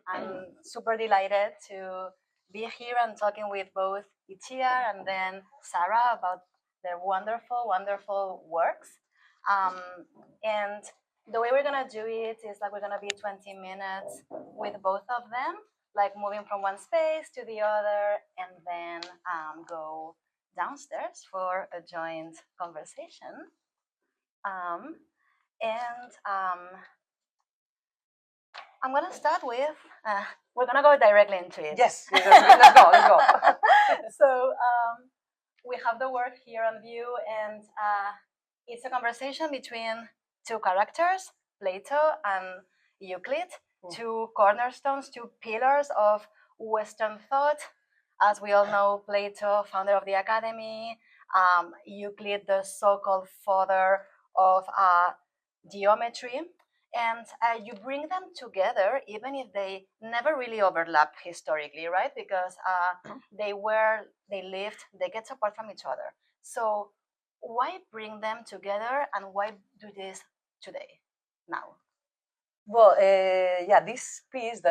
I'm super delighted to be here and talking with both Itziar and then Sara about their wonderful, wonderful works. And the way we're gonna do it is like we're gonna be 20 minutes with both of them, like moving from one space to the other, and then go downstairs for a joint conversation. And I'm gonna start with. We're gonna go directly into it. Yes, let's go. Let's go. So we have the work here on view, and it's a conversation between two characters, Plato and Euclid, two cornerstones, two pillars of Western thought. As we all know, Plato, founder of the academy, Euclid, the so-called father of geometry. And you bring them together, even if they never really overlap historically, right? Because they lived decades apart from each other. So why bring them together, and why do this today, now? Well, yeah, this piece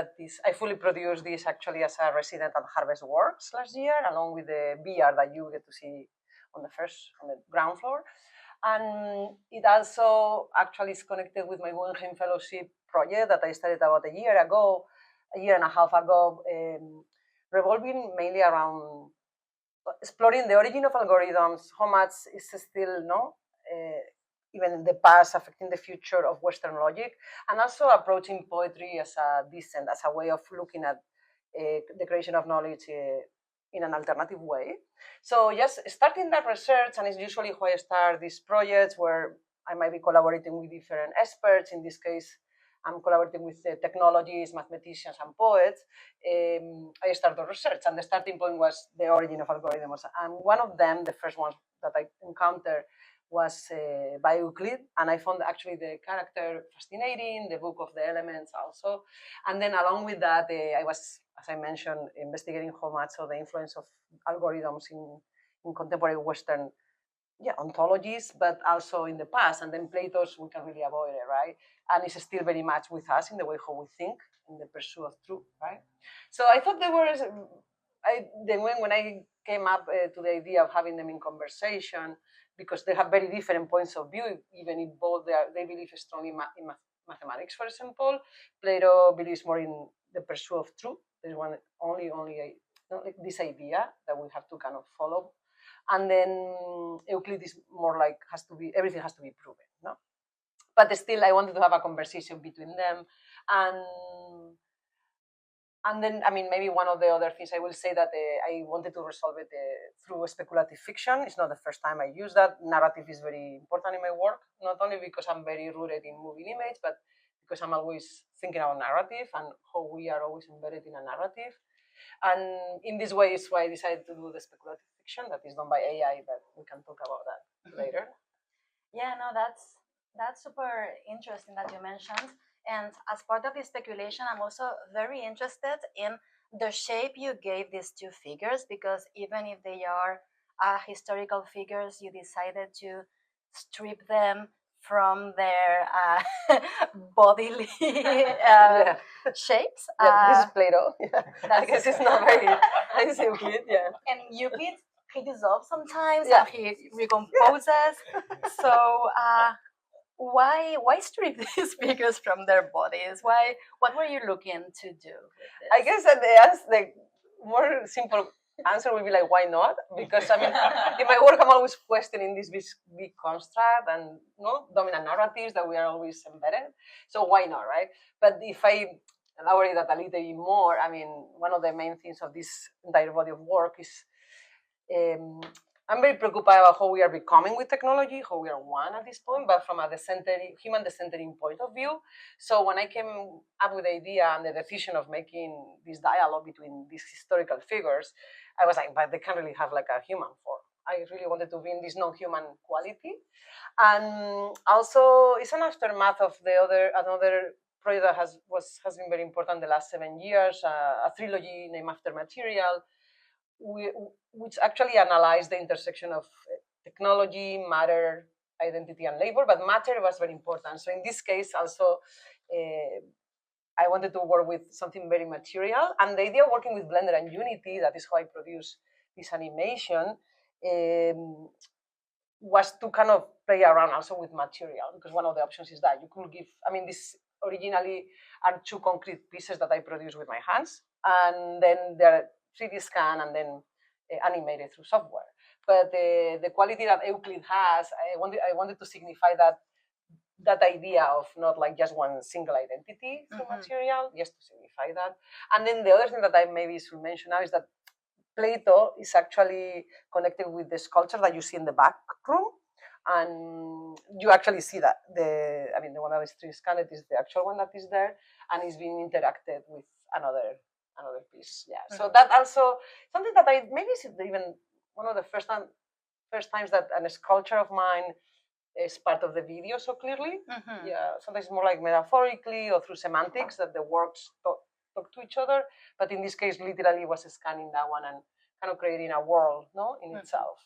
I fully produced this actually as a resident at Harvestworks last year, along with the VR that you get to see on the ground floor. And it also actually is connected with my Guggenheim Fellowship project that I started about a year and a half ago, revolving mainly around exploring the origin of algorithms, how much is still even in the past affecting the future of Western logic, and also approaching poetry as a descent, as a way of looking at the creation of knowledge in an alternative way. So just starting that research, and it's usually how I start these projects where I might be collaborating with different experts. In this case, I'm collaborating with technologists, mathematicians, and poets. I started research, and the starting point was the origin of algorithms. And one of them, the first one that I encountered, was by Euclid, and I found actually the character fascinating, the book of the elements also. And then along with that, I was, as I mentioned, investigating how much of the influence of algorithms in contemporary Western ontologies, but also in the past. And then Plato's, we can really avoid it, right? And it's still very much with us in the way how we think, in the pursuit of truth, right? So I thought there was, when I came up to the idea of having them in conversation, because they have very different points of view, even if both they believe strongly in mathematics, for example. Plato believes more in the pursuit of truth. There's one only this idea that we have to kind of follow. And then Euclid is more like everything has to be proven, no? But still, I wanted to have a conversation between them, and then, I mean, maybe one of the other things I will say that I wanted to resolve it through speculative fiction. It's not the first time I use that. Narrative is very important in my work, not only because I'm very rooted in moving image, but because I'm always thinking about narrative and how we are always embedded in a narrative. And in this way is why I decided to do the speculative fiction that is done by AI, but we can talk about that later. Yeah, no, that's super interesting that you mentioned. And as part of the speculation, I'm also very interested in the shape you gave these two figures, because even if they are historical figures, you decided to strip them from their bodily shapes. This is Plato. Yeah. I guess it's not very nice Euclid. Yeah. And Euclid, he dissolves sometimes, and he recomposes. So why strip these figures from their bodies? What were you looking to do with this? I guess that the more simple answer would be like, why not? Because I mean, in my work, I'm always questioning this big construct and dominant narratives that we are always embedded. So why not, right? But if I elaborate that a little bit more, I mean, one of the main things of this entire body of work is I'm very preoccupied about how we are becoming with technology, how we are one at this point, but from a human decentering point of view. So when I came up with the idea and the decision of making this dialogue between these historical figures, I was like, but they can't really have like a human form. I really wanted to bring this non-human quality. And also, it's an aftermath of another project that has been very important the last 7 years, a trilogy named After Material, which actually analyzed the intersection of technology, matter, identity, and labor, but matter was very important. So in this case, also, I wanted to work with something very material, and the idea of working with Blender and Unity, that is how I produce this animation, was to kind of play around also with material, because one of the options is that you could give, I mean, this originally are two concrete pieces that I produce with my hands, and then they're 3D scan and then animated through software. But the quality that Euclid has, I wanted to signify that idea of not like just one single identity through material, just to signify that. And then the other thing that I maybe should mention now is that Plato is actually connected with the sculpture that you see in the back room. And you actually see that the one that is 3D scanned is the actual one that is there, and is being interacted with another piece. Yeah. So that also something that I maybe is even one of the first times that a sculpture of mine is part of the video so clearly. Yeah. Sometimes more like metaphorically or through semantics that the works talk to each other, but in this case, literally was scanning that one and kind of creating a world, in itself.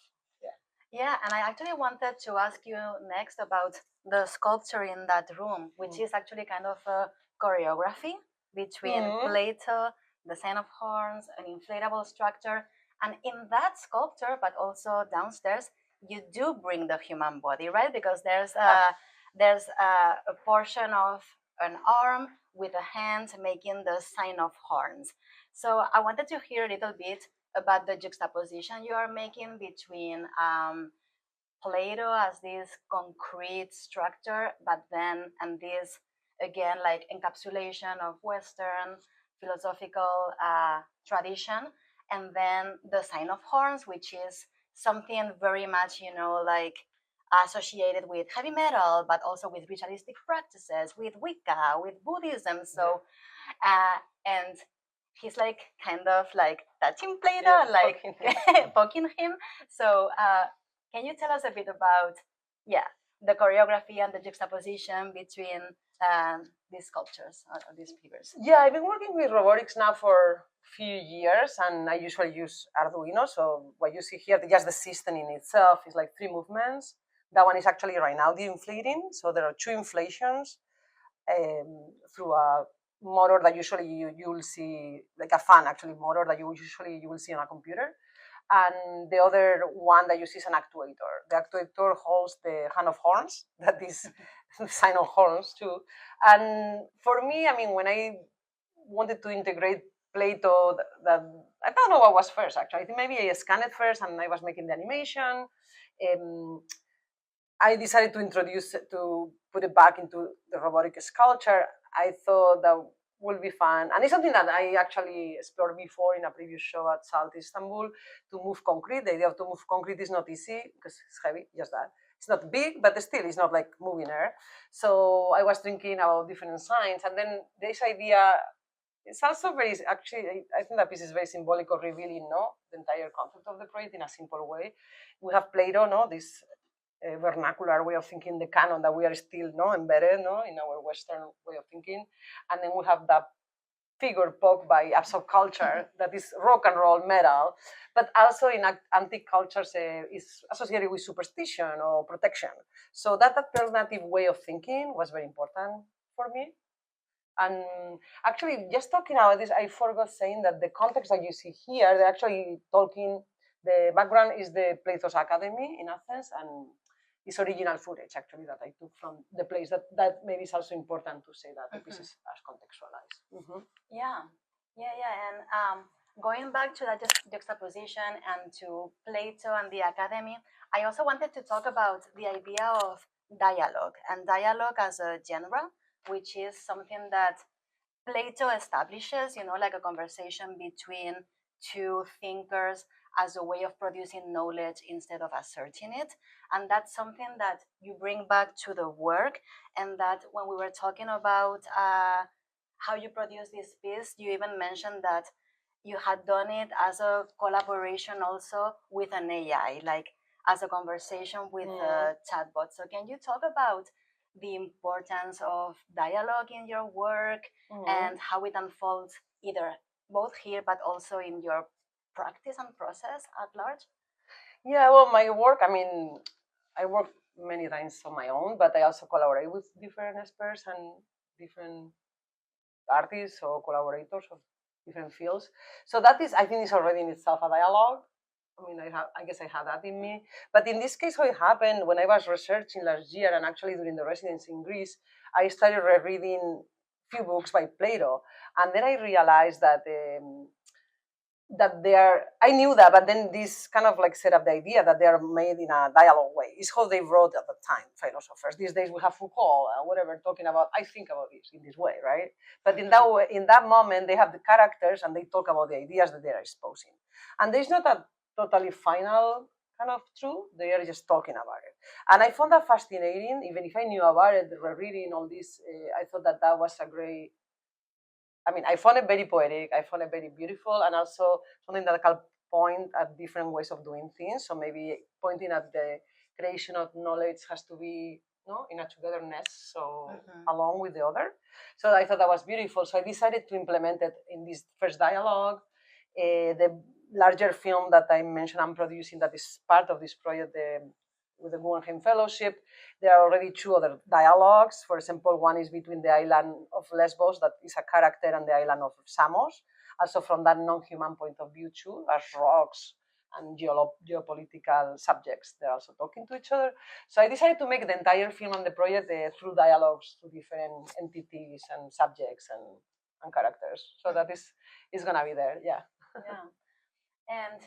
Yeah, and I actually wanted to ask you next about the sculpture in that room, which is actually kind of a choreography between Plato, the sign of horns, an inflatable structure, and in that sculpture, but also downstairs, you do bring the human body, right? Because there's a portion of an arm with a hand making the sign of horns. So I wanted to hear a little bit about the juxtaposition you are making between Plato as this concrete structure, but then and this again like encapsulation of Western philosophical tradition, and then the sign of horns, which is something very much like associated with heavy metal, but also with ritualistic practices, with Wicca, with Buddhism. So, and he's like kind of like touching Plato, like poking him. So, can you tell us a bit about, the choreography and the juxtaposition between these sculptures or these figures? Yeah, I've been working with robotics now for a few years, and I usually use Arduino. So what you see here, just the system in itself is like 3 movements. That one is actually right now the inflating. So there are 2 inflations through a motor that usually you will see, like a fan actually motor that you will see on a computer. And the other one that you see is an actuator. The actuator holds the hand of horns, that is the sign of horns too. And for me, I mean, when I wanted to integrate Plato, that I don't know what was first actually. I think maybe I scanned it first and I was making the animation. I decided to put it back into the robotic sculpture. I thought that would be fun. And it's something that I actually explored before in a previous show at Salt Istanbul, to move concrete. The idea of to move concrete is not easy because it's heavy, just that. It's not big, but still it's not like moving air. So I was thinking about different signs. And then this idea, it's also very, actually, I think that piece is very symbolic of revealing the entire concept of the project in a simple way. We have Plato, this vernacular way of thinking, the canon that we are still embedded in our Western way of thinking. And then we have that figure poked by absolute culture that is rock and roll metal, but also in antique cultures is associated with superstition or protection. So that alternative way of thinking was very important for me. And actually, just talking about this, I forgot saying that the context that you see here, they're actually talking, the background is the Plato's Academy in Athens, and it's original footage actually that I took from the place. That maybe is also important to say that the pieces are contextualized. Yeah. And going back to that juxtaposition and to Plato and the academy, I also wanted to talk about the idea of dialogue and dialogue as a genre, which is something that Plato establishes, like a conversation between 2 thinkers as a way of producing knowledge instead of asserting it. And that's something that you bring back to the work. And that when we were talking about how you produce this piece, you even mentioned that you had done it as a collaboration also with an AI, like as a conversation with a chatbot. So can you talk about the importance of dialogue in your work and how it unfolds either both here but also in your practice and process at large? Yeah, well, my work, I mean, I work many times on my own, but I also collaborate with different experts and different artists or collaborators of different fields. So that is, I think, is already in itself a dialogue. I mean, I guess I have that in me. But in this case, how it happened, when I was researching last year and actually during the residency in Greece, I started rereading a few books by Plato. And then I realized that I knew that, but then this kind of like set up the idea that they are made in a dialogue way. It's how they wrote at the time, philosophers. These days we have Foucault, whatever, talking about, I think about this in this way, right? But in that way, in that moment, they have the characters and they talk about the ideas that they are exposing. And there's not a totally final kind of truth, they are just talking about it. And I found that fascinating, even if I knew about it, rereading all this, I thought that that was a great, I mean, I found it very poetic. I found it very beautiful, and also something that can point at different ways of doing things. So maybe pointing at the creation of knowledge has to be, in a togetherness, so along with the other. So I thought that was beautiful. So I decided to implement it in this first dialogue. The larger film that I mentioned I'm producing that is part of this project, with the Guggenheim Fellowship, there are already two other dialogues. For example, one is between the island of Lesbos, that is a character, and the island of Samos, also from that non-human point of view too, as rocks and geopolitical subjects. They're also talking to each other. So I decided to make the entire film and the project through dialogues to different entities and subjects and characters. So that is gonna be there, yeah. Yeah. And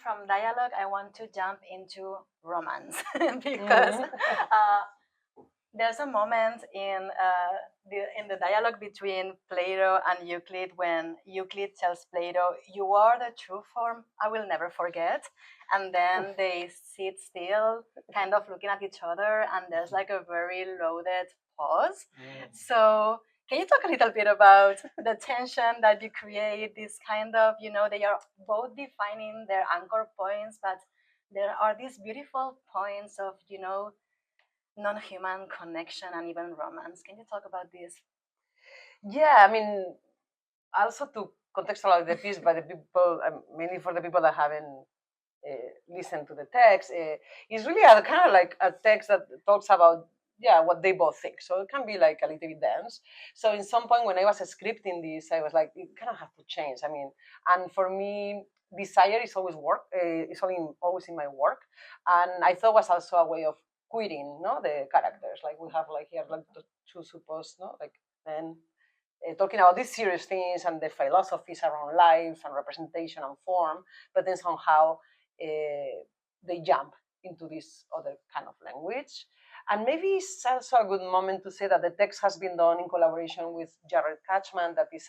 from dialogue, I want to jump into romance because there's a moment in the dialogue between Plato and Euclid when Euclid tells Plato, "You are the true form I will never forget," and then they sit still, kind of looking at each other, and there's like a very loaded pause. So can you talk a little bit about the tension that you create? This kind of, they are both defining their anchor points, but there are these beautiful points of, non-human connection and even romance. Can you talk about this? Yeah, I mean, also to contextualize the piece by the people, mainly for the people that haven't listened to the text, it's really a kind of like a text that talks about what they both think. So it can be like a little bit dense. So in some point when I was scripting this, I was like, it kind of have to change. I mean, and for me, desire is always work. It's always in my work, and I thought was also a way of quitting, the characters. Like we have like here like the two supposed, like then talking about these serious things and the philosophies around life and representation and form, but then somehow they jump into this other kind of language. And maybe it's also a good moment to say that the text has been done in collaboration with Jared Kachman, that is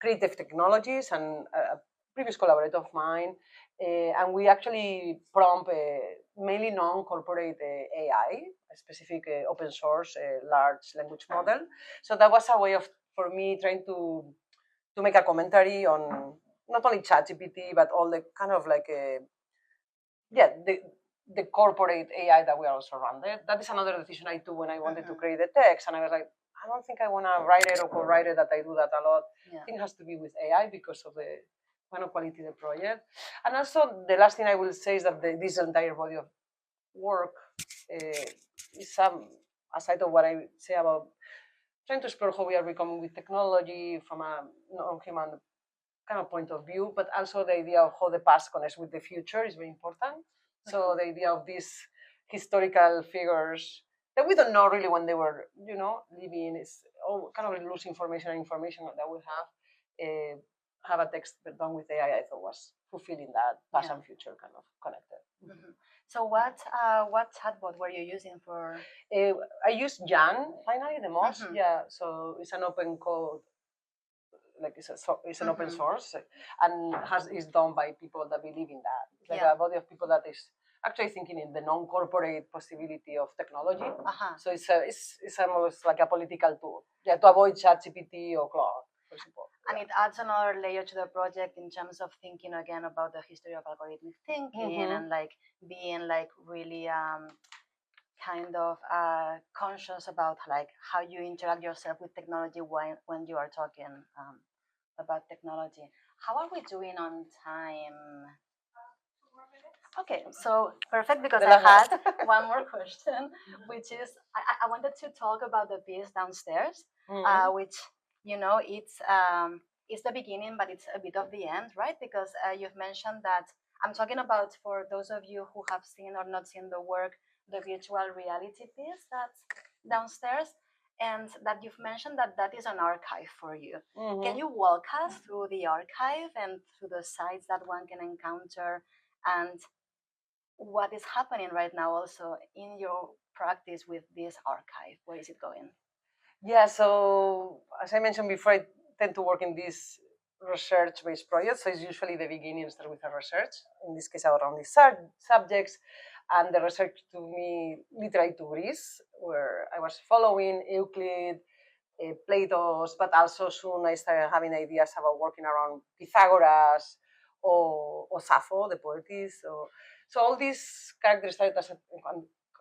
creative technologies and a previous collaborator of mine. And we actually prompt mainly non-corporate AI, a specific open source large language model. So that was a way of, for me, trying to make a commentary on not only ChatGPT, but all the kind of like, the corporate AI that we are also running. That is another decision I took when I wanted to create the text. And I was like, I don't think I want to write it or co-write it, that I do that a lot. Yeah. I think it has to be with AI because of the kind of quality of the project. And also, the last thing I will say is that this entire body of work is aside of what I say about trying to explore how we are becoming with technology from a non-human kind of point of view, but also the idea of how the past connects with the future is very important. So the idea of these historical figures that we don't know really when they were, living, is kind of loose information and information that we have a text done with AI. I thought was fulfilling that past and future kind of connected. Mm-hmm. So what chatbot were you using for? I used Jan finally the most. Yeah, so it's an open code. Like it's an open source and is done by people that believe in that. It's like a body of people that is actually thinking in the non-corporate possibility of technology. So it's almost like a political tool, to avoid ChatGPT or Claude, for example. And it adds another layer to the project in terms of thinking again about the history of algorithmic thinking and like being like really kind of conscious about like how you interact yourself with technology when you are talking about technology. How are we doing on time? Okay, so perfect, because I had one more question, which is I wanted to talk about the piece downstairs, which it's the beginning, but it's a bit of the end, right? Because you've mentioned that I'm talking about, for those of you who have seen or not seen the work, the virtual reality piece that's downstairs, and that you've mentioned that that is an archive for you. Mm-hmm. Can you walk us through the archive and through the sites that one can encounter, and what is happening right now also in your practice with this archive? Where is it going? Yeah, so as I mentioned before, I tend to work in these research-based projects. So it's usually the beginning start with a research, in this case around these subjects. And the research took me literally to Greece, where I was following Euclid, Plato's, but also soon I started having ideas about working around Pythagoras or Sappho, the poetess. So all these characters started as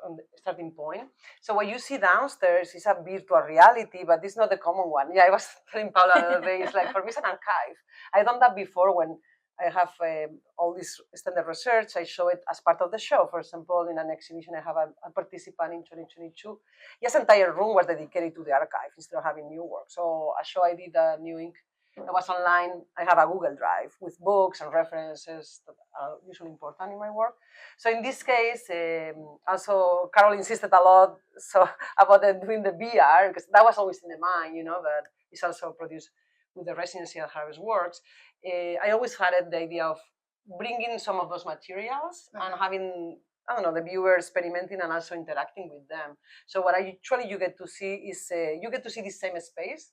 on the starting point. So what you see downstairs is a virtual reality, but it's not the common one. Yeah, I was telling Paula the other day, it's like, for me, it's an archive. I've done that before when I have all this standard research. I show it as part of the show. For example, in an exhibition, I have a participant in 2022. Yes, entire room was dedicated to the archive instead of having new work. So a show I did, New Ink, that was online. I have a Google Drive with books and references that are usually important in my work. So in this case, also Carol insisted a lot about doing the VR, because that was always in the mind, but it's also produced with the residency at Harvestworks. I always had the idea of bringing some of those materials and having, I don't know, the viewer experimenting and also interacting with them. So what you get to see is you get to see the same space,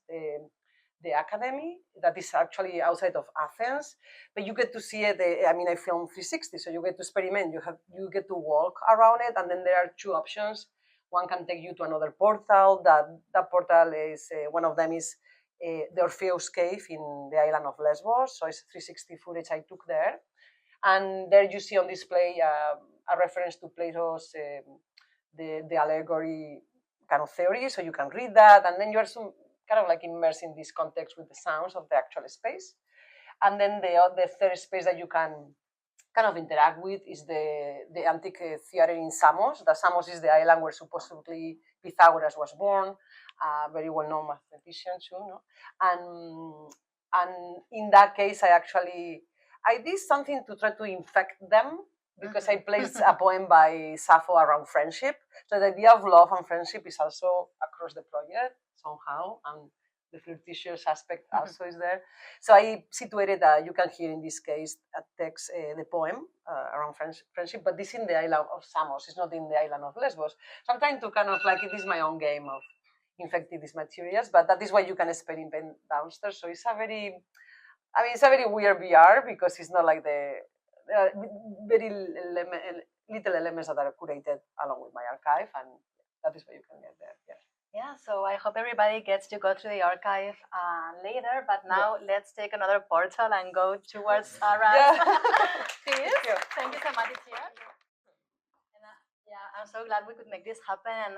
the academy that is actually outside of Athens, but you get to see it. I filmed 360, so you get to experiment. You get to walk around it, and then there are two options. One can take you to another portal. That portal is one of them is the Orpheus Cave in the island of Lesbos. So it's 360 footage I took there, and there you see on display a reference to Plato's the allegory kind of theory. So you can read that, and then you are kind of like immersed in this context with the sounds of the actual space. And then the third space that you can kind of interact with is the antique theater in Samos. The Samos is the island where supposedly Pythagoras was born, a very well-known mathematician too. No? And in that case, I did something to try to infect them, because I placed a poem by Sappho around friendship. So the idea of love and friendship is also across the project somehow, and the flirtatious aspect also is there. So I situated, you can hear in this case, a text, the poem around friendship, but this in the island of Samos. It's not in the island of Lesbos. So I'm trying to kind of like, it is my own game of infecting these materials, but that is why you can experiment downstairs. So it's a very weird VR, because it's not like the very little elements that are curated along with my archive, and that is what you can get there. Yeah. Yeah, so I hope everybody gets to go to the archive later, but now let's take another portal and go towards Sarah's piece. Thank you so much, Itziar. And I'm so glad we could make this happen. And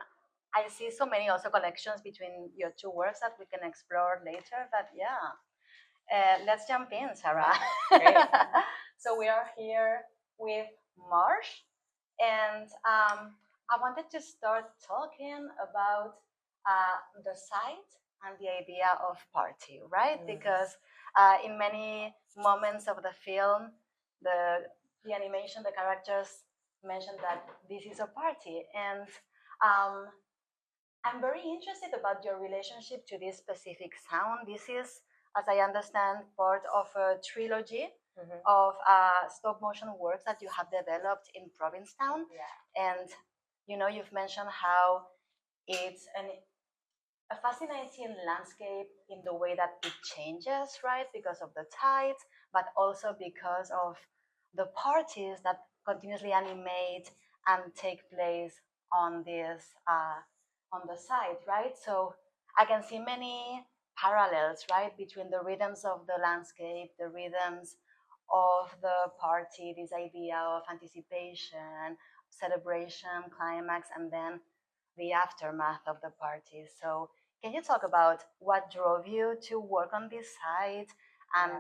I see so many also connections between your two works that we can explore later, but let's jump in, Sarah. So we are here with Marsh, and I wanted to start talking about the site and the idea of party, right? Because in many moments of the film, the animation, the characters mention that this is a party, and I'm very interested about your relationship to this specific sound. This is, as I understand, part of a trilogy of stop motion works that you have developed in Provincetown. And you've mentioned how it's a fascinating landscape in the way that it changes, right? Because of the tides, but also because of the parties that continuously animate and take place on this on the site, right? So I can see many parallels, right, between the rhythms of the landscape, the rhythms of the party, this idea of anticipation, celebration, climax, and then the aftermath of the party. So can you talk about what drove you to work on this site, and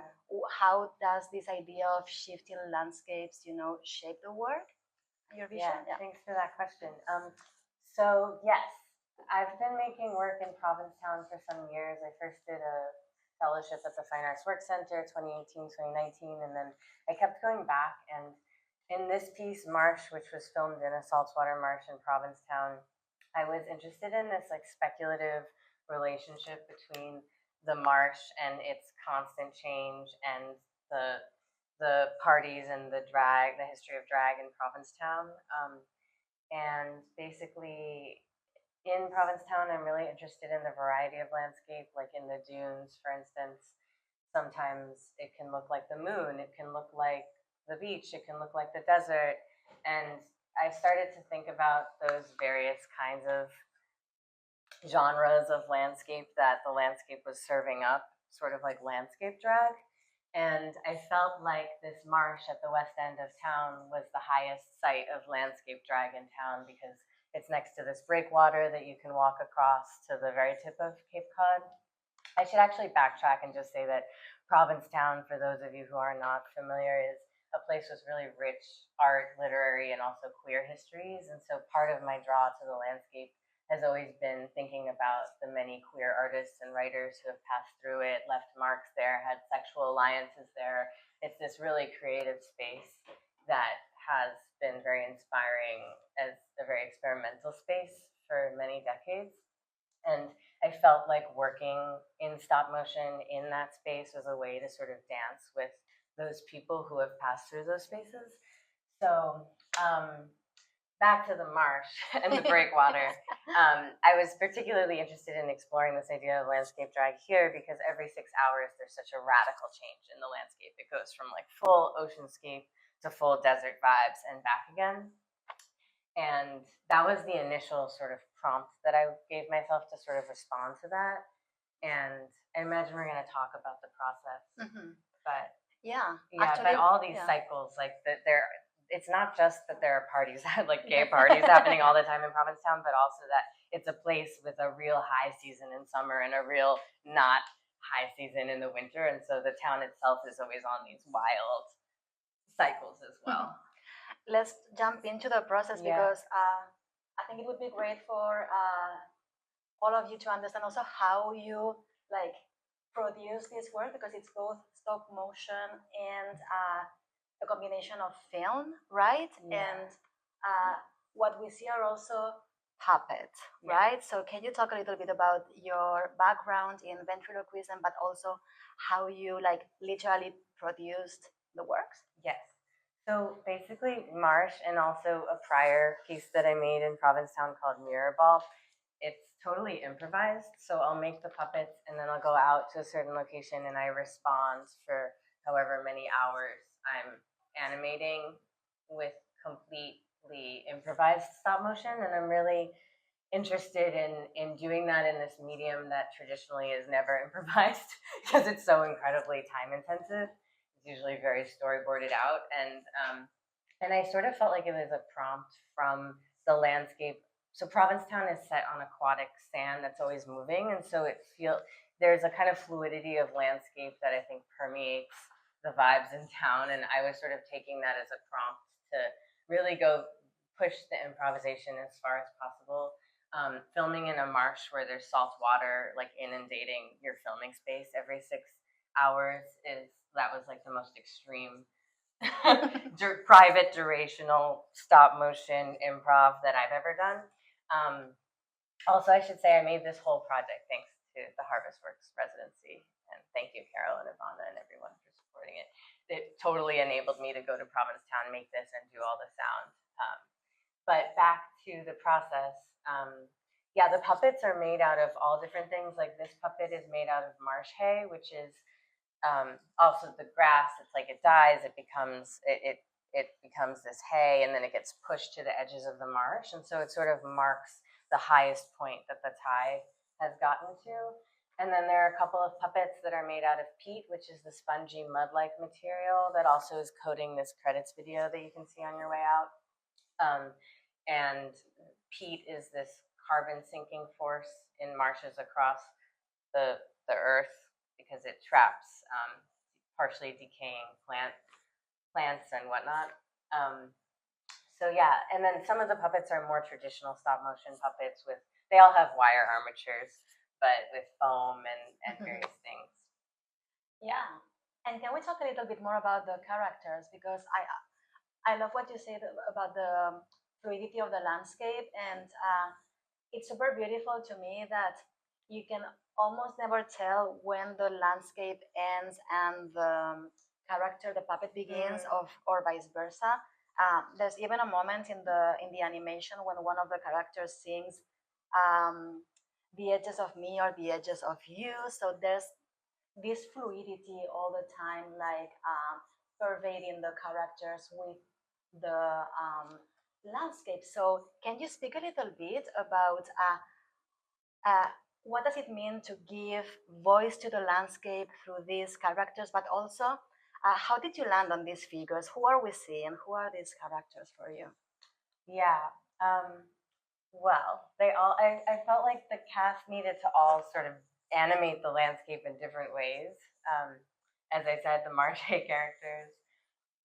how does this idea of shifting landscapes, shape the work and your vision? Thanks for that question. So yes, I've been making work in Provincetown for some years. I first did a fellowship at the Fine Arts Work Center 2018, 2019, and then I kept going back. And in this piece, Marsh, which was filmed in a saltwater marsh in Provincetown, I was interested in this like speculative relationship between the marsh and its constant change and the parties and the drag, the history of drag in Provincetown. And basically, in Provincetown, I'm really interested in the variety of landscape, like in the dunes, for instance. Sometimes it can look like the moon, it can look like the beach, it can look like the desert. And I started to think about those various kinds of genres of landscape that the landscape was serving up, sort of like landscape drag. And I felt like this marsh at the west end of town was the highest site of landscape drag in town because it's next to this breakwater that you can walk across to the very tip of Cape Cod. I should actually backtrack and just say that Provincetown, for those of you who are not familiar, is a place with really rich art, literary, and also queer histories. And so part of my draw to the landscape has always been thinking about the many queer artists and writers who have passed through it, left marks there, had sexual alliances there. It's this really creative space that has been very inspiring as a very experimental space for many decades. And I felt like working in stop motion in that space was a way to sort of dance with those people who have passed through those spaces. So back to the marsh and the breakwater. I was particularly interested in exploring this idea of landscape drag here because every 6 hours there's such a radical change in the landscape. It goes from like full oceanscape to full desert vibes and back again. And that was the initial sort of prompt that I gave myself to sort of respond to that. And I imagine we're going to talk about the process. But yeah, but all these cycles, like that, it's not just that there are parties, like gay parties happening all the time in Provincetown, but also that it's a place with a real high season in summer and a real not high season in the winter. And so the town itself is always on these wild cycles as well. Let's jump into the process because I think it would be great for all of you to understand also how you like produce this work, because it's both stop motion and a combination of film, right? And what we see are also puppets, right? So can you talk a little bit about your background in ventriloquism, but also how you like literally produced the works? Yes. So basically, Marsh and also a prior piece that I made in Provincetown called Mirror Ball, it's totally improvised. So I'll make the puppets and then I'll go out to a certain location and I respond for however many hours I'm animating with completely improvised stop motion. And I'm really interested in doing that in this medium that traditionally is never improvised because it's so incredibly time intensive. It's usually very storyboarded out, and I sort of felt like it was a prompt from the landscape. So Provincetown is set on aquatic sand that's always moving, and so there's a kind of fluidity of landscape that I think permeates the vibes in town, and I was sort of taking that as a prompt to really go push the improvisation as far as possible. Filming in a marsh where there's salt water like inundating your filming space every 6 hours that was like the most extreme private durational stop motion improv that I've ever done. Also, I should say I made this whole project thanks to the Harvestworks residency, and thank you, Carol and Ivana and everyone for supporting it. It totally enabled me to go to Provincetown, make this, and do all the sound. But back to the process. The puppets are made out of all different things. Like this puppet is made out of marsh hay, which is also the grass. It's like it dies, it becomes this hay, and then it gets pushed to the edges of the marsh, and so it sort of marks the highest point that the tide has gotten to. And then there are a couple of puppets that are made out of peat, which is the spongy mud-like material that also is coating this credits video that you can see on your way out. And peat is this carbon sinking force in marshes across the earth because it traps partially decaying plants and whatnot. And then some of the puppets are more traditional stop motion puppets with they all have wire armatures, but with foam and various things. Yeah. And can we talk a little bit more about the characters? Because I love what you said about the fluidity of the landscape, and it's super beautiful to me that you can almost never tell when the landscape ends and the character, the puppet begins, or vice versa. There's even a moment in the animation when one of the characters sings, "The edges of me or the edges of you." So there's this fluidity all the time, like pervading the characters with the landscape. So can you speak a little bit about what does it mean to give voice to the landscape through these characters, but also how did you land on these figures? Who are we seeing? Who are these characters for you? Yeah. Well, I felt like the cast needed to all sort of animate the landscape in different ways. As I said, the Marche characters,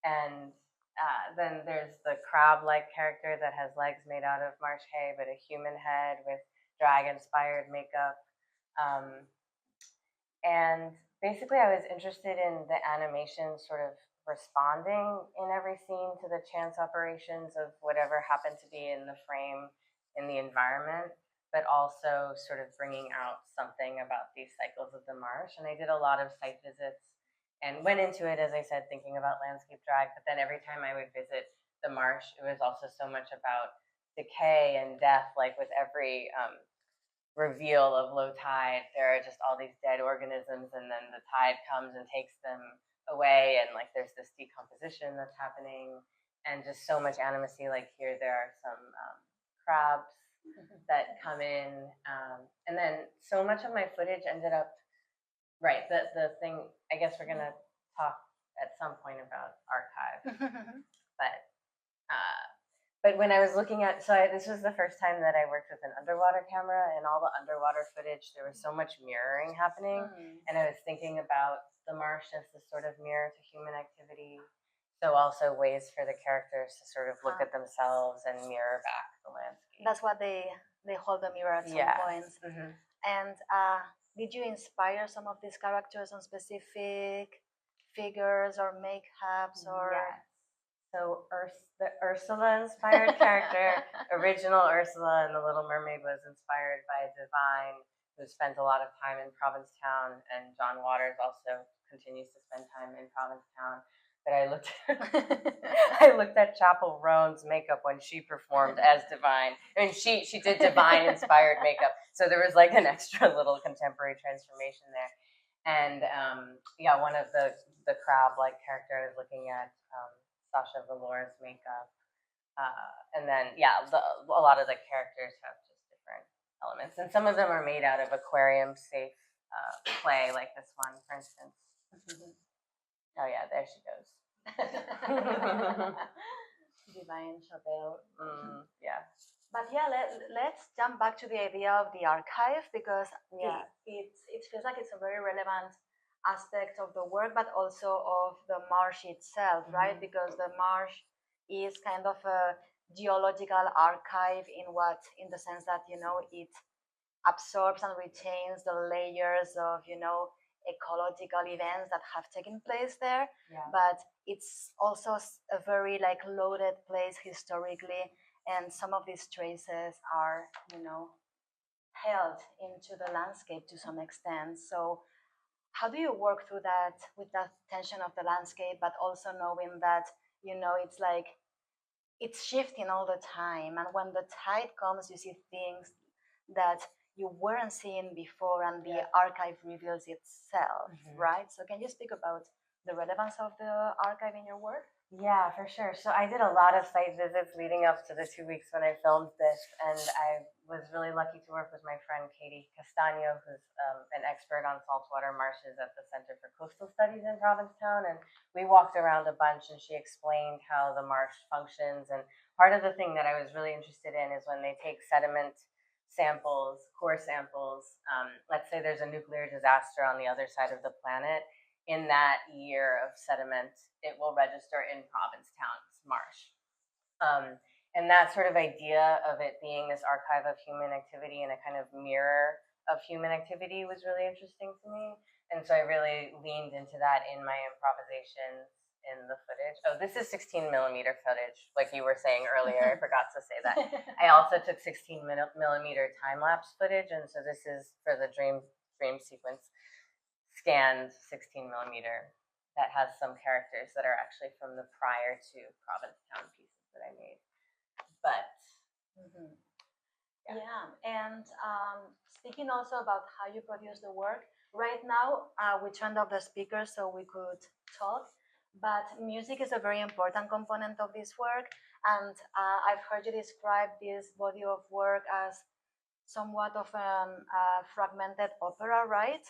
and then there's the crab-like character that has legs made out of marsh hay, but a human head with drag-inspired makeup. And basically, I was interested in the animation sort of responding in every scene to the chance operations of whatever happened to be in the frame, in the environment, but also sort of bringing out something about these cycles of the marsh. And I did a lot of site visits and went into it, as I said, thinking about landscape drag. But then every time I would visit the marsh, it was also so much about decay and death. Like with every reveal of low tide, there are just all these dead organisms, and then the tide comes and takes them away, and like there's this decomposition that's happening, and just so much animacy. Like here, there are some crabs that come in, and then so much of my footage ended up. Right. The thing, I guess we're going to talk at some point about archive. But when I was looking at, this was the first time that I worked with an underwater camera, and all the underwater footage, there was so much mirroring happening. And I was thinking about the marsh as this sort of mirror to human activity. So also ways for the characters to sort of look at themselves and mirror back the landscape. That's what they hold the mirror at some points. And did you inspire some of these characters on specific figures or makeups or? Yes. So the Ursula-inspired character, original Ursula in The Little Mermaid, was inspired by Divine, who spent a lot of time in Provincetown, and John Waters also continues to spend time in Provincetown. But I looked at Chapel Roan's makeup when she performed as Divine. I mean, she did Divine-inspired makeup, so there was like an extra little contemporary transformation there. And one of the crab-like character I was looking at, Sasha Velour's makeup, and then a lot of the characters have just different elements, and some of them are made out of aquarium-safe clay, like this one, for instance. Oh yeah, there she goes. Divine Chapelle. Yeah. But yeah, let's jump back to the idea of the archive, because it feels like it's a very relevant aspect of the work, but also of the marsh itself, right? Because the marsh is kind of a geological archive in the sense that, it absorbs and retains the layers of, ecological events that have taken place there. But it's also a very loaded place historically, and some of these traces are held into the landscape to some extent. So how do you work through that, with that tension of the landscape, but also knowing that it's shifting all the time, and when the tide comes, you see things that you weren't seeing before, and the archive reveals itself, right? So can you speak about the relevance of the archive in your work? Yeah, for sure. So I did a lot of site visits leading up to the 2 weeks when I filmed this, and I was really lucky to work with my friend Katie Castagno, who's an expert on saltwater marshes at the Center for Coastal Studies in Provincetown. And we walked around a bunch, and she explained how the marsh functions. And part of the thing that I was really interested in is when they take sediment samples, core samples, let's say there's a nuclear disaster on the other side of the planet, in that year of sediment, it will register in Provincetown's marsh. and that sort of idea of it being this archive of human activity and a kind of mirror of human activity was really interesting to me. And so I really leaned into that in my improvisations in the footage. Oh, this is 16 millimeter footage, like you were saying earlier. I forgot to say that. I also took 16 millimeter time lapse footage, and so this is for the dream sequence, scanned 16 millimeter that has some characters that are actually from the prior to Provincetown pieces that I made. But yeah, and speaking also about how you produce the work, right now we turned off the speakers so we could talk, but music is a very important component of this work, and I've heard you describe this body of work as somewhat of a fragmented opera, right?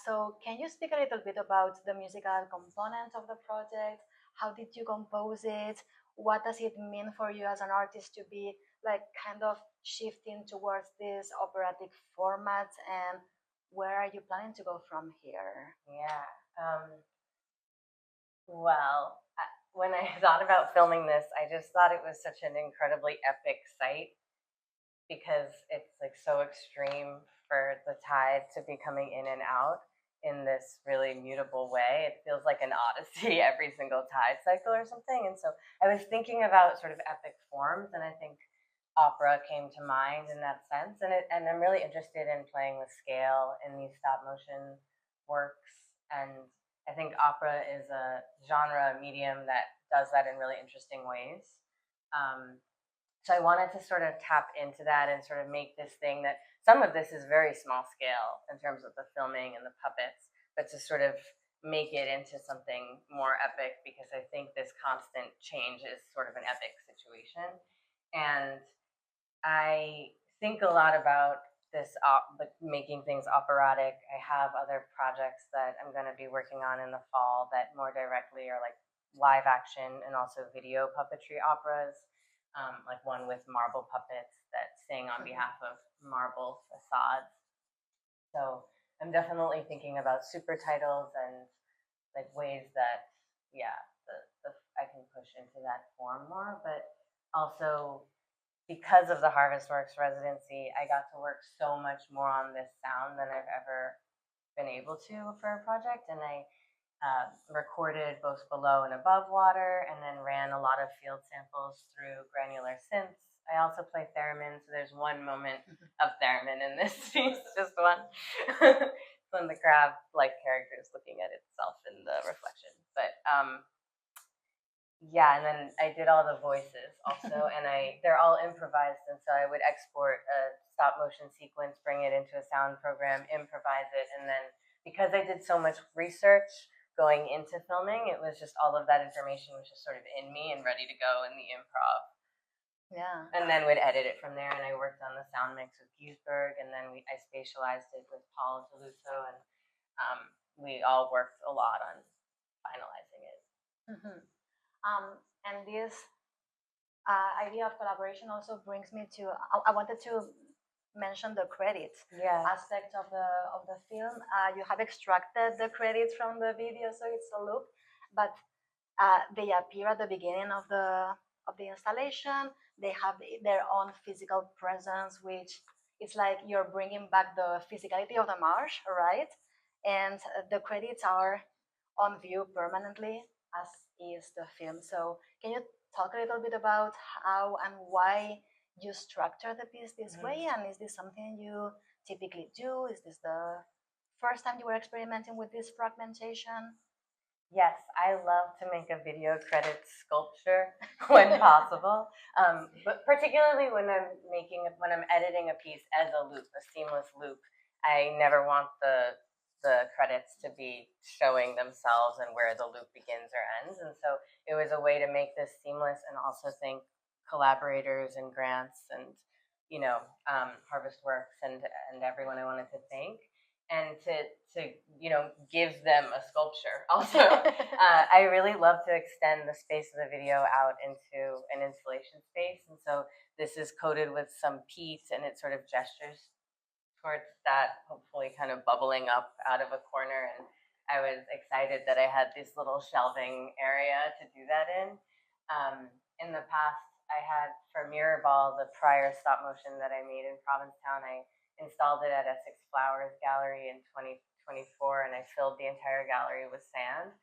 So can you speak a little bit about the musical component of the project? How did you compose it? What does it mean for you as an artist to be like kind of shifting towards this operatic format, and where are you planning to go from here? Yeah. Well, when I thought about filming this, I just thought it was such an incredibly epic site because it's like so extreme for the tide to be coming in and out in this really mutable way. It feels like an odyssey every single tide cycle or something. And so I was thinking about sort of epic forms, and I think opera came to mind in that sense. And I'm really interested in playing with scale in these stop motion works. And I think opera is a genre medium that does that in really interesting ways. So I wanted to sort of tap into that and sort of make this thing that some of this is very small scale in terms of the filming and the puppets, but to sort of make it into something more epic, because I think this constant change is sort of an epic situation. And I think a lot about this, making things operatic. I have other projects that I'm going to be working on in the fall that more directly are like live action and also video puppetry operas. Like one with marble puppets that sing on behalf of marble facades. So I'm definitely thinking about super titles and like ways that, yeah, I can push into that form more. But also because of the Harvestworks residency, I got to work so much more on this sound than I've ever been able to for a project. And I recorded both below and above water, and then ran a lot of field samples through granular synths. I also play theremin, so there's one moment of theremin in this piece, just one. When the crab-like character is looking at itself in the reflection. But yeah, and then I did all the voices also, and they're all improvised, and so I would export a stop motion sequence, bring it into a sound program, improvise it, and then because I did so much research going into filming, it was just all of that information was just sort of in me and ready to go in the improv. Yeah. And then we'd edit it from there, and I worked on the sound mix with Giesberg, and then I spatialized it with Paula Vilaplana, and we all worked a lot on finalizing it. And this idea of collaboration also brings me to, I wanted to mention the credits aspect of the film. You have extracted the credits from the video, so it's a loop, but they appear at the beginning of the installation. They have their own physical presence, which it's like you're bringing back the physicality of the marsh, right? And the credits are on view permanently, as is the film. So can you talk a little bit about how and why you structure the piece this way, and is this something you typically do? Is this the first time you were experimenting with this fragmentation? Yes, I love to make a video credits sculpture when possible, but particularly when I'm editing a piece as a loop, a seamless loop. I never want the credits to be showing themselves and where the loop begins or ends, and so it was a way to make this seamless and also thank collaborators and grants and Harvestworks and everyone I wanted to thank, and to give them a sculpture. Also, I really love to extend the space of the video out into an installation space, and so this is coated with some peat, and it sort of gestures towards that, hopefully kind of bubbling up out of a corner. And I was excited that I had this little shelving area to do that in. In the past, I had for Mirrorball, the prior stop motion that I made in Provincetown, I installed it at Essex Flowers Gallery in 2024, and I filled the entire gallery with sand.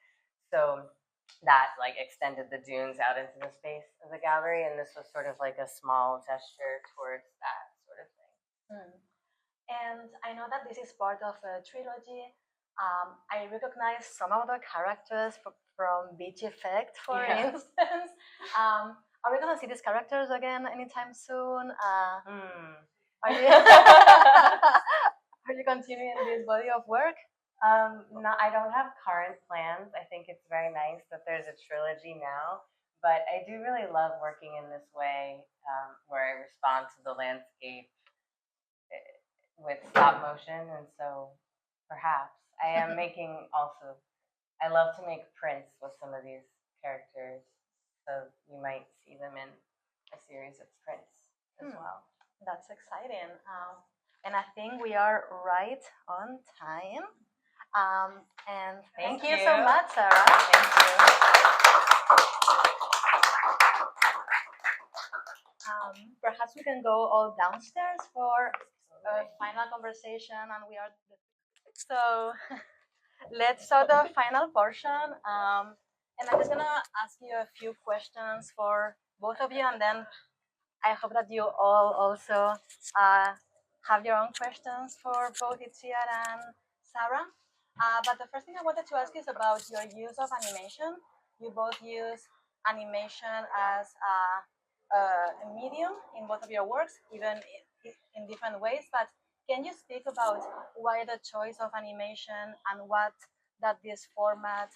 So that like extended the dunes out into the space of the gallery, and this was sort of like a small gesture towards that sort of thing. And I know that this is part of a trilogy. I recognize some of the characters from Beach Effect, for instance. Are we gonna see these characters again anytime soon? Are you are you continuing this body of work? No, I don't have current plans. I think it's very nice that there's a trilogy now, but I do really love working in this way, where I respond to the landscape with stop motion, and so perhaps I am making also. I love to make prints with some of these characters, so you might see them in a series of prints as well. That's exciting. And I think we are right on time. And thank you so much, Sarah. Thank you. Perhaps we can go all downstairs for a final conversation, and we are so. Let's start the final portion. And I'm just gonna ask you a few questions for both of you, and then I hope that you all also have your own questions for both Itziar and Sarah. But the first thing I wanted to ask is about your use of animation. You both use animation as a medium in both of your works, even in different ways. But can you speak about why the choice of animation and what that this format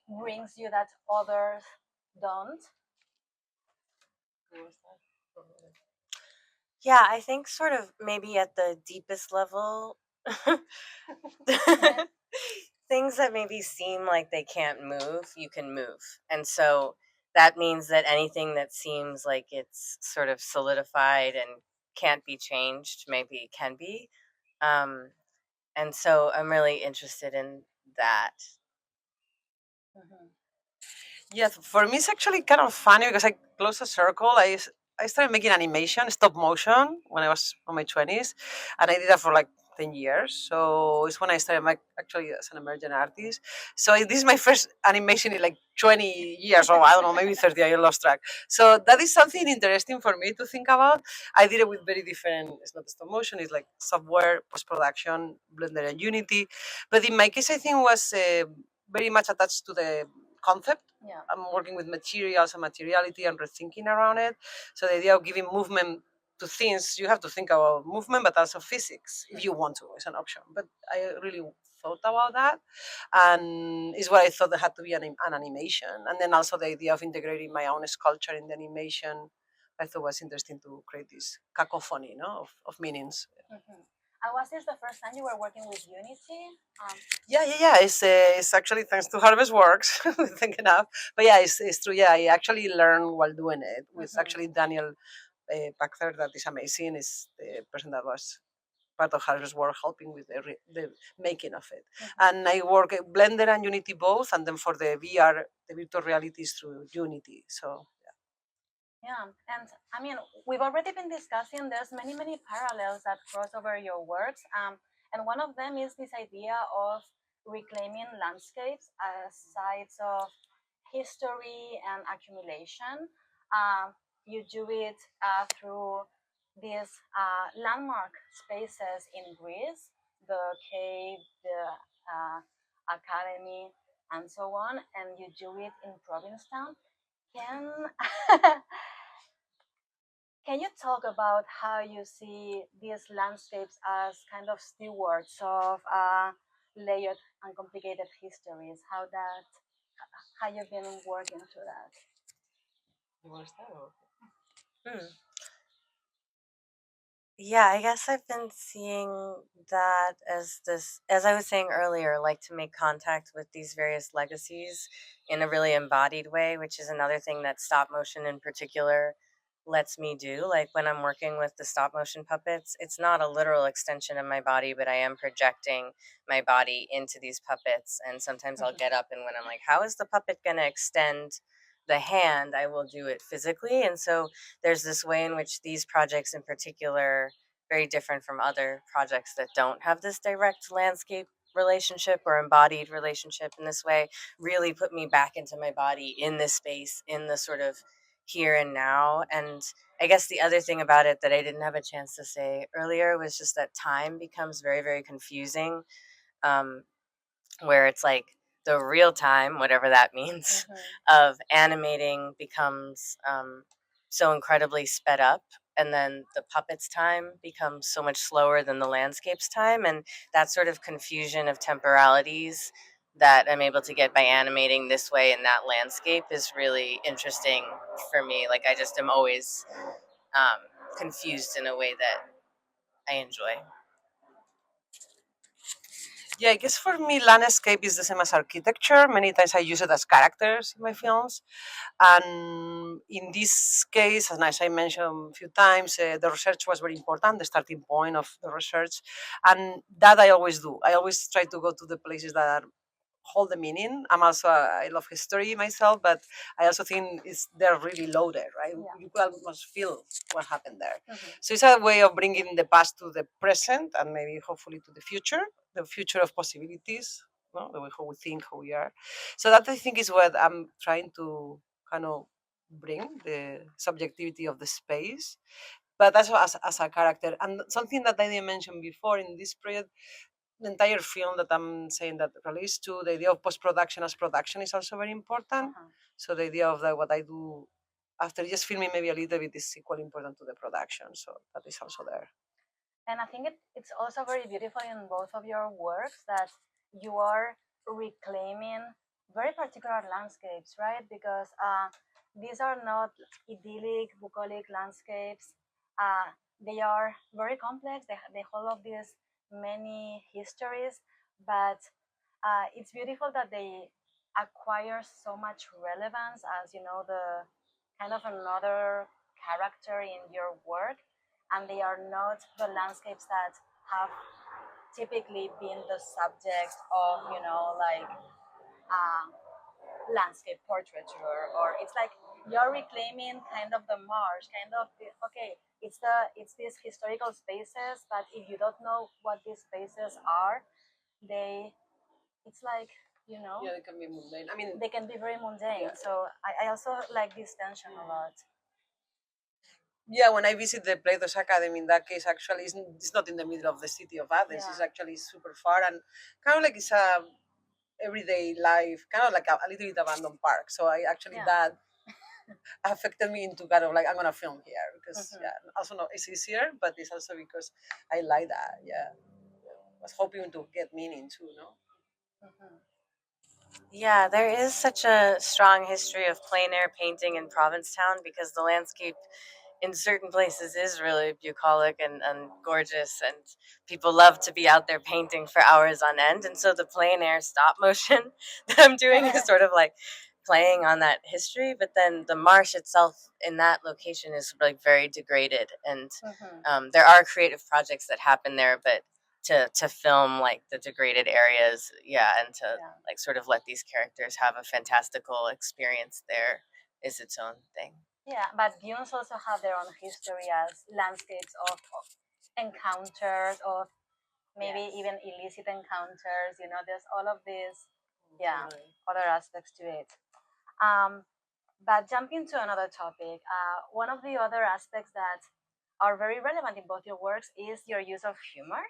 brings you that others don't? Yeah, I think sort of maybe at the deepest level, things that maybe seem like they can't move, you can move. And so that means that anything that seems like it's sort of solidified and can't be changed, maybe can be. And so I'm really interested in that. Yes, for me it's actually kind of funny because I close a circle. I started making animation, stop motion, when I was in my 20s, and I did that for like 10 years. So it's when I started actually as an emergent artist. So this is my first animation in like 20 years, or I don't know, maybe 30. I lost track. So that is something interesting for me to think about. I did it with very different. It's not stop motion. It's like software, post production, Blender, and Unity. But in my case, I think was very much attached to the concept. Yeah. I'm working with materials and materiality and rethinking around it. So the idea of giving movement to things, you have to think about movement, but also physics if you want to. It's an option. But I really thought about that, and it's what I thought there had to be an animation. And then also the idea of integrating my own sculpture in the animation, I thought was interesting to create this cacophony, of meanings. And was this the first time you were working with Unity? Yeah. It's actually thanks to Harvestworks, thinking of. But yeah, it's true. Yeah, I actually learned while doing it with actually Daniel Pachter, that is amazing. Is the person that was part of Harvestworks helping with the making of it. And I work at Blender and Unity both, and then for the VR, the virtual realities through Unity. So Yeah, and I mean, we've already been discussing there's many parallels that cross over your works. And one of them is this idea of reclaiming landscapes as sites of history and accumulation. You do it through these landmark spaces in Greece, the cave, the academy, and so on, and you do it in Provincetown. Can Can you talk about how you see these landscapes as kind of stewards of layered and complicated histories? How you've been working through that? Yeah, I guess I've been seeing that as this, as I was saying earlier, like to make contact with these various legacies in a really embodied way, which is another thing that stop motion in particular lets me do. Like when I'm working with the stop motion puppets, it's not a literal extension of my body, but I am projecting my body into these puppets. And sometimes I'll get up and when I'm like, how is the puppet going to extend the hand, I will do it physically. And so there's this way in which these projects in particular, very different from other projects that don't have this direct landscape relationship or embodied relationship in this way, really put me back into my body in this space, in the sort of here and now. And I guess the other thing about it that I didn't have a chance to say earlier was just that time becomes very, very confusing, um, where it's like the real time, whatever that means, of animating becomes so incredibly sped up. And then the puppet's time becomes so much slower than the landscape's time. And that sort of confusion of temporalities that I'm able to get by animating this way in that landscape is really interesting for me. Like, I just am always confused in a way that I enjoy. Yeah, I guess for me, landscape is the same as architecture. Many times I use it as characters in my films. And in this case, as I mentioned a few times, the research was very important, the starting point of the research. And that I always do. I always try to go to the places that are hold the meaning. I love history myself, but I also think they're really loaded, right? Yeah. You can almost feel what happened there. So it's a way of bringing the past to the present and maybe hopefully to the future of possibilities, no? The way how we think, how we are. So that I think is what I'm trying to kind of bring the subjectivity of the space, but also as a character. And something that I didn't mention before in this project, the entire film that I'm saying that relates to the idea of post-production as production is also very important. So the idea of what I do after just filming maybe a little bit is equally important to the production. So that is also there. And I think it's also very beautiful in both of your works that you are reclaiming very particular landscapes, right? Because these are not idyllic, bucolic landscapes. They are very complex. They hold of these many histories, but it's beautiful that they acquire so much relevance as the kind of another character in your work, and they are not the landscapes that have typically been the subject of like uh, landscape portraiture, or it's like you're reclaiming kind of the marsh, kind of okay, it's these historical spaces, but if you don't know what these spaces are, they it's like Yeah, they can be mundane. I mean, they can be very mundane. So I also like this tension a lot. yeah, when I visit the Play-Doh's Academy, in that case, actually, it's not in the middle of the city of Athens. It's actually super far and kind of like it's a everyday life, kind of like a little bit abandoned park. So I actually that affected me into kind of like I'm gonna film here because also no, it's easier, but it's also because I like that. Yeah, was hoping to get meaning too. No. Yeah, there is such a strong history of plein air painting in Provincetown because the landscape in certain places is really bucolic and gorgeous, and people love to be out there painting for hours on end. And so the plein air stop motion that I'm doing is sort of like playing on that history, but then the marsh itself in that location is like very degraded, and there are creative projects that happen there, but to film like the degraded areas, and to like sort of let these characters have a fantastical experience there is its own thing. Yeah, but dunes also have their own history as landscapes of encounters, of maybe even illicit encounters. There's all of these, other aspects to it. But jumping to another topic, one of the other aspects that are very relevant in both your works is your use of humor.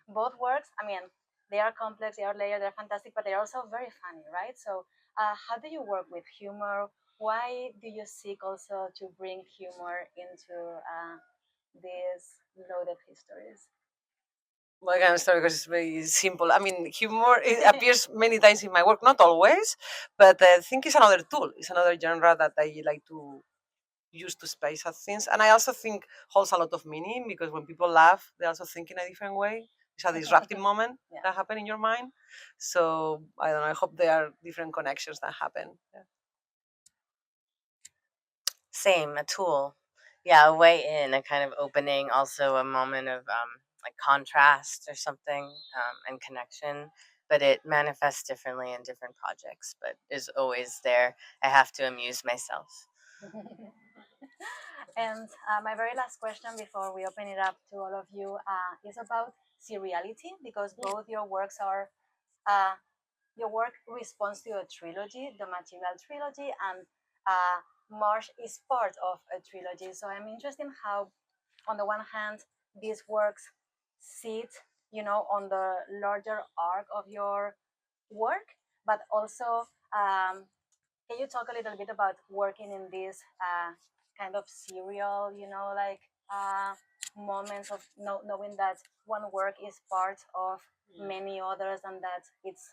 Both works, I mean, they are complex, they are layered, they're fantastic, but they're also very funny, right? So, how do you work with humor? Why do you seek also to bring humor into these loaded histories? Well, I can start because it's very simple. I mean, humor it appears many times in my work, not always, but I think it's another tool. It's another genre that I like to use to spice up things, and I also think holds a lot of meaning because when people laugh, they also think in a different way. It's a disruptive moment that happen in your mind. So I don't know. I hope there are different connections that happen. Yeah. Same, a tool. Yeah, a way in, a kind of opening, also a moment of like contrast or something, and connection. but it manifests differently in different projects, but is always there. I have to amuse myself. And my very last question before we open it up to all of you is about seriality, because both your works are your work responds to a trilogy, the material trilogy, and Marsh is part of a trilogy. So I'm interested in how, on the one hand, these works sit, on the larger arc of your work, but also can you talk a little bit about working in this kind of serial, like moments of knowing that one work is part of many others and that it's,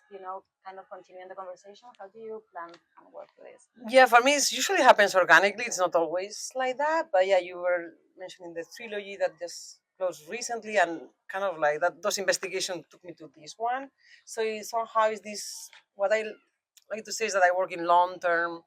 kind of continuing the conversation? How do you plan and work with this? Yeah, for me, it usually happens organically. It's not always like that. But yeah, you were mentioning the trilogy that just closed recently, and kind of like that. Those investigations took me to this one. So somehow is this what I like to say is that I work in long-term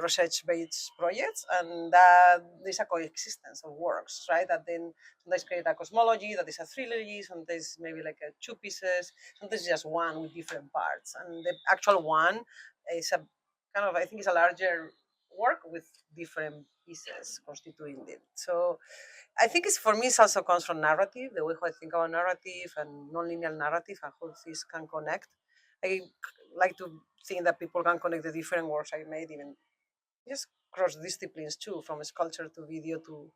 research-based projects, and that there's a coexistence of works, right? That then sometimes create a cosmology that is a trilogy, sometimes maybe like two pieces, sometimes just one with different parts, and the actual one is a kind of, I think it's a larger work with different pieces constituting it. So I think it's, for me, it also comes from narrative, the way how I think about narrative and nonlinear narrative and how these can connect. I like to think that people can connect the different works I made, even just cross disciplines too, from sculpture to video to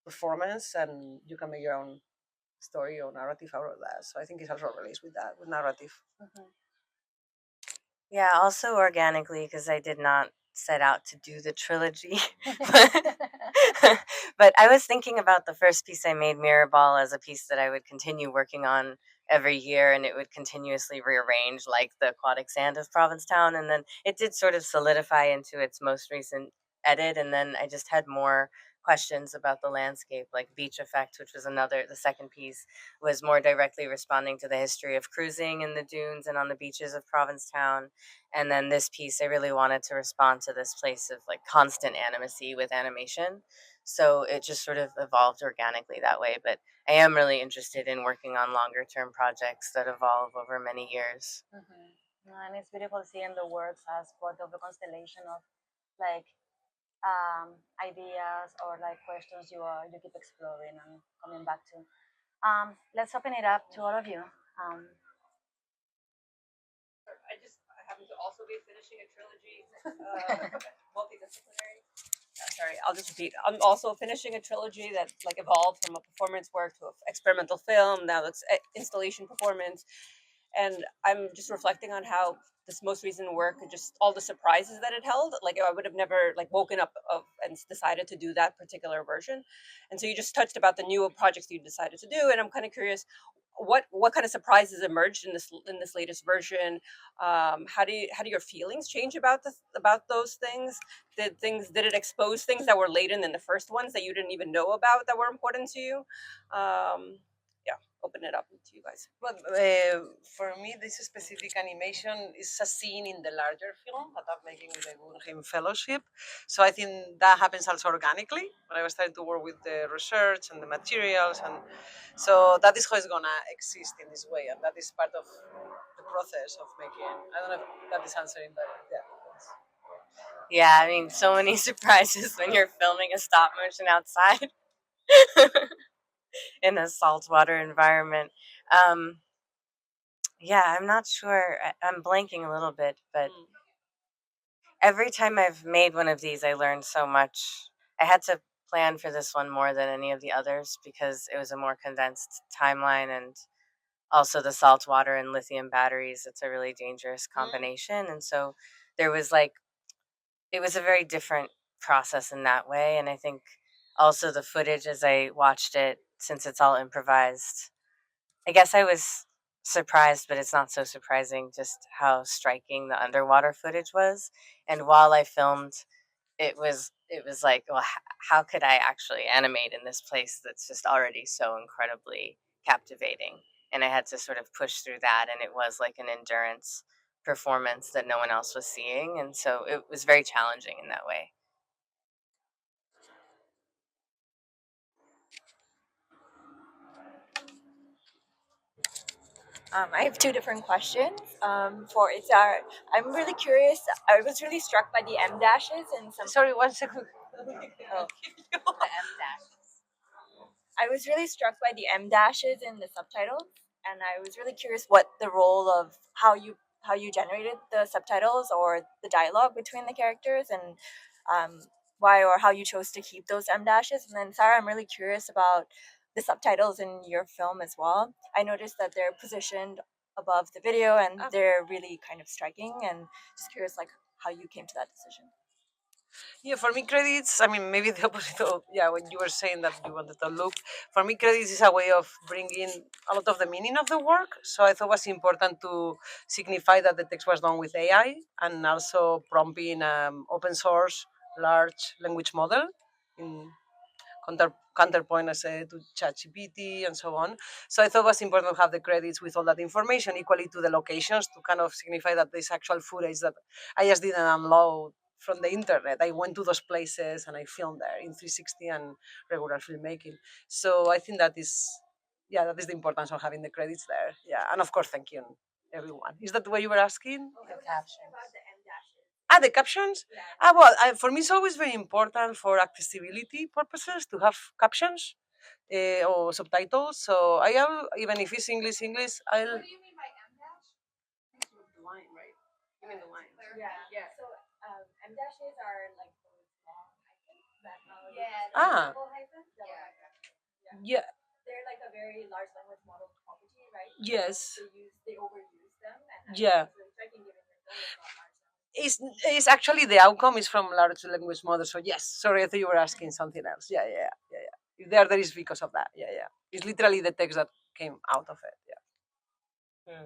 performance, and you can make your own story or narrative out of that. So I think it also relates with that, with narrative. Mm-hmm. Yeah, also organically, because I did not set out to do the trilogy. But I was thinking about the first piece I made, Mirror Ball, as a piece that I would continue working on every year, and it would continuously rearrange like the aquatic sand of Provincetown. And then it did sort of solidify into its most recent edit. And then I just had more questions about the landscape, like Beach Effect, which was the second piece was more directly responding to the history of cruising in the dunes and on the beaches of Provincetown. And then this piece, I really wanted to respond to this place of like constant animacy with animation. So it just sort of evolved organically that way. But I am really interested in working on longer term projects that evolve over many years. Mm-hmm. And it's beautiful seeing the works as part of the constellation of like ideas or like questions you keep exploring and coming back to. Let's open it up to all of you. I happen to also be finishing a trilogy, multidisciplinary. Sorry, I'll just repeat. I'm also finishing a trilogy that like evolved from a performance work to an experimental film. Now it's installation performance, and I'm just reflecting on how this most recent work, just all the surprises that it held. Like I would have never like woken up and decided to do that particular version. And so you just touched about the new projects you decided to do, and I'm kind of curious what kind of surprises emerged in this latest version. How do your feelings change about those things? Did it expose things that were latent in the first ones that you didn't even know about that were important to you? Yeah, open it up to you guys. Well, for me, this specific animation is a scene in the larger film that I'm making with the Guggenheim Fellowship. So I think that happens also organically when I was starting to work with the research and the materials, and so that is how it's gonna exist in this way, and that is part of the process of making. I don't know if that is answering, but yeah. Yeah, I mean, so many surprises when you're filming a stop motion outside in a saltwater environment. Um, yeah, I'm not sure. I'm blanking a little bit, but every time I've made one of these, I learned so much. I had to plan for this one more than any of the others because it was a more condensed timeline, and also the salt water and lithium batteries. It's a really dangerous combination. And so there was like, it was a very different process in that way. And I think also the footage as I watched it, since it's all improvised, I guess I was surprised, but it's not so surprising just how striking the underwater footage was. And while I filmed, it was like, well, how could I actually animate in this place that's just already so incredibly captivating? And I had to sort of push through that, and it was like an endurance performance that no one else was seeing, and so it was very challenging in that way. I have two different questions. For Itziar, I'm really curious. I was really struck by the M dashes and some. Sorry, 1 second. Oh, the M dashes. I was really struck by the M dashes in the subtitles, and I was really curious what the role of how you generated the subtitles or the dialogue between the characters, and why or how you chose to keep those M dashes. And then Sarah, I'm really curious about the subtitles in your film as well. I noticed that they're positioned above the video, and they're really kind of striking. And just curious, like how you came to that decision. Yeah, for me, credits, I mean, maybe the opposite of, yeah, when you were saying that you wanted to look, for me, credits is a way of bringing a lot of the meaning of the work. So I thought it was important to signify that the text was done with AI and also prompting open source large language model in counterpoint, as to ChatGPT and so on. So I thought it was important to have the credits with all that information, equally to the locations, to kind of signify that there's actual footage that I just didn't unload from the internet. I went to those places and I filmed there in 360 and regular filmmaking. So I think that is, yeah, that is the importance of having the credits there. Yeah, and of course, thank you everyone. Is that what you were asking? The captions. The captions. Well, for me, it's always very important for accessibility purposes to have captions or subtitles. So I am, even if it's English, I'll. What do you mean by M dash? The line, right? You mean the line? Yeah. So M dashes are like those long hyphens that Double hyphens. Yeah. They're like a very large language model property, right? Yes. They overuse them, and Yeah. it's really striking given your film is not large. It's actually the outcome is from large language models. So yes, sorry, I thought you were asking something else. Yeah. If there is because of that. Yeah. It's literally the text that came out of it. Yeah.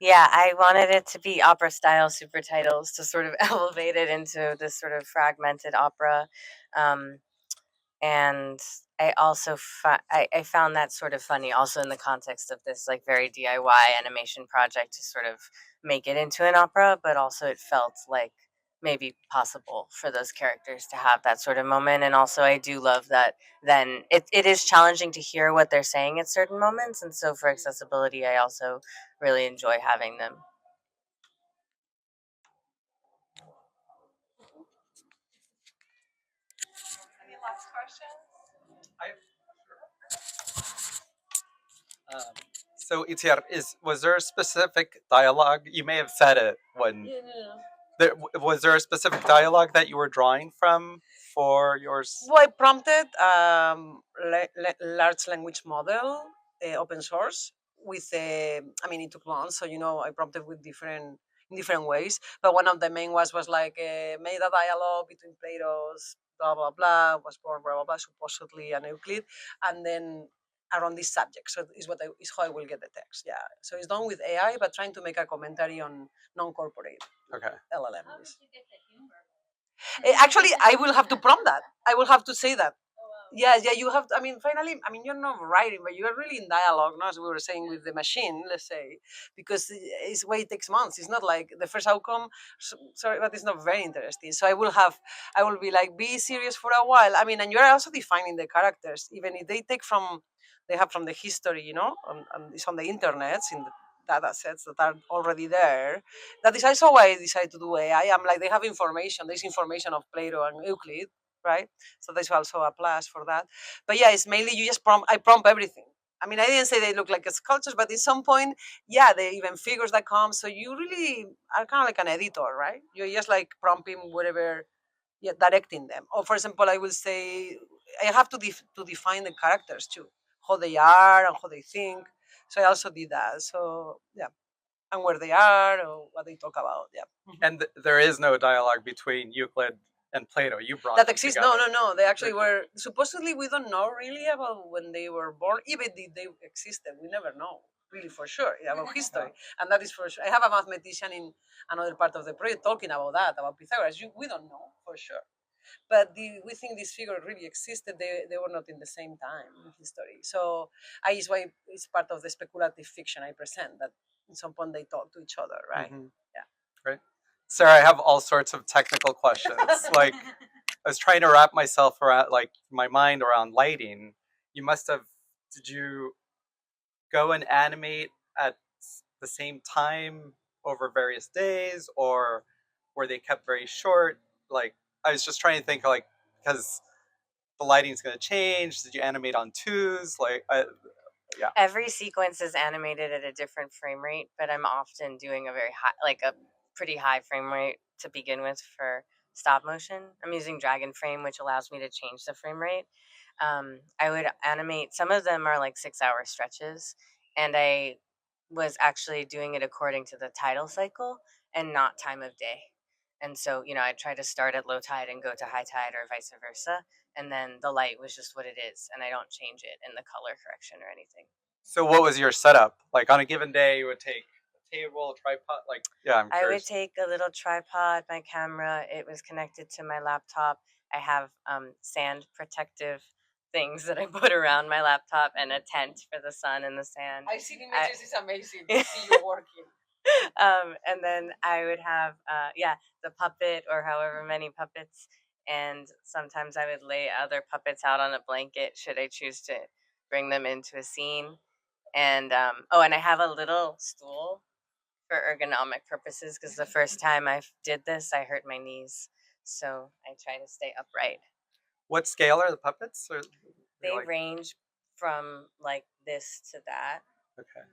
Yeah, I wanted it to be opera style super titles to sort of elevate it into this sort of fragmented opera. Um, and I also I found that sort of funny also in the context of this like very DIY animation project to sort of make it into an opera, but also it felt like maybe possible for those characters to have that sort of moment. And also I do love that then it is challenging to hear what they're saying at certain moments, and so for accessibility I also really enjoy having them. Any last questions? So Itziar, was there a specific dialogue? You may have said it when was there a specific dialogue that you were drawing from for yours? Well, I prompted large language model, open source, with I mean, it took months, so I prompted with different ways. But one of the main was like made a dialogue between Plato's blah blah blah was born blah blah blah supposedly an Euclid, and then around this subject. So is how I will get the text. Yeah. So it's done with AI, but trying to make a commentary on non-corporate Okay. LLMs. Actually, I will have to prompt that. I will have to say that. Yeah, you have to, I mean, finally, I mean, you're not writing, but you're really in dialogue, no, as we were saying with the machine, let's say, because it's way it takes months. It's not like the first outcome, sorry, but it's not very interesting. So I will be like, be serious for a while. I mean, and you're also defining the characters, even if they have from the history, and it's on the internet, in the data sets that are already there. That is also why I decided to do AI. I'm like, they have information, there's information of Plato and Euclid, right? So there's also a plus for that. But yeah, it's mainly you just I prompt everything. I mean, I didn't say they look like sculptures, but at some point, yeah, they even figures that come. So you really are kind of like an editor, right? You're just like prompting whatever, yeah, directing them. Or for example, I will say I have to define the characters too, how they are and how they think. So I also did that. So yeah, and where they are or what they talk about. Yeah. And there is no dialogue between Euclid and Plato. You brought That them exists. together. No. They actually were supposedly. We don't know really about when they were born. Even if they existed, we never know really for sure about history. And that is for sure. I have a mathematician in another part of the project talking about that, about Pythagoras. We don't know for sure. But we think this figure really existed. They were not in the same time in history. So is why it's part of the speculative fiction I present, that at some point they talk to each other, right? Mhm. Yeah. Great. Sarah, I have all sorts of technical questions. Like, I was trying to wrap myself around, like, my mind around lighting. You must have, did you go and animate at the same time over various days, or were they kept very short? Like, I was just trying to think, like, because the lighting's going to change. Did you animate on twos? Like, yeah. Every sequence is animated at a different frame rate, but I'm often doing a very high, like a pretty high frame rate to begin with for stop motion. I'm using Dragon Frame, which allows me to change the frame rate. I would animate, some of them are like 6-hour stretches, and I was actually doing it according to the tidal cycle and not time of day. And so, I try to start at low tide and go to high tide or vice versa. And then the light was just what it is, and I don't change it in the color correction or anything. So what was your setup? Like on a given day, you would take a table, a tripod, like, yeah, I'm I would curious. take a little tripod, my camera. It was connected to my laptop. I have sand protective things that I put around my laptop and a tent for the sun and the sand. I see images. It's amazing to see you working. And then I would have, the puppet or however many puppets. And sometimes I would lay other puppets out on a blanket should I choose to bring them into a scene. And and I have a little stool for ergonomic purposes because the first time I did this, I hurt my knees. So I try to stay upright. What scale are the puppets? Or They like, range from like this to that. okay.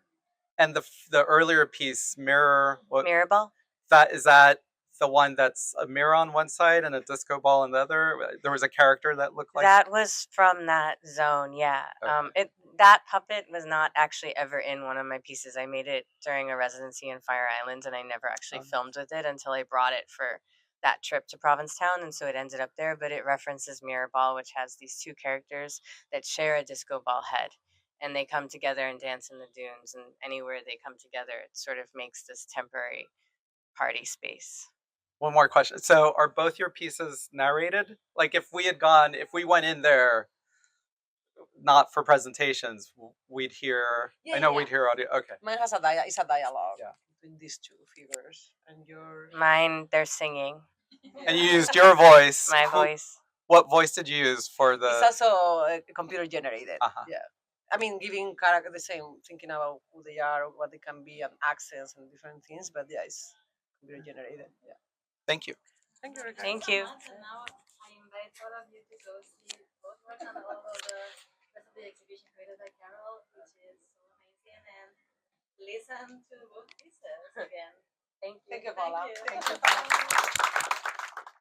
And the earlier piece, mirror, what Mirror ball? that is that the one that's a mirror on one side and a disco ball on the other? There was a character that looked like That was from that zone, yeah. Okay. That puppet was not actually ever in one of my pieces. I made it during a residency in Fire Island, and I never actually filmed with it until I brought it for that trip to Provincetown, and so it ended up there. But it references Mirror Ball, which has these two characters that share a disco ball head, and they come together and dance in the dunes. And anywhere they come together, it sort of makes this temporary party space. One more question. So are both your pieces narrated? Like if we went in there not for presentations, we'd hear we'd hear audio. Okay. Mine has is a dialogue between these two figures, and your Mine, they're singing. And you used your voice. My voice. What voice did you use for the It's also computer generated. Uh-huh. Yeah. I mean, giving character the same, thinking about who they are, what they can be, and accents and different things. But yeah, it's computer generated. Yeah. Thank you. Thank you. Rebecca. Thank you. And now I invite all of you to go see both works and all of the rest of the exhibition created by Carol, which is so amazing, and listen to both pieces again. Thank you. Thank you, Paula. Thank you. Thank you.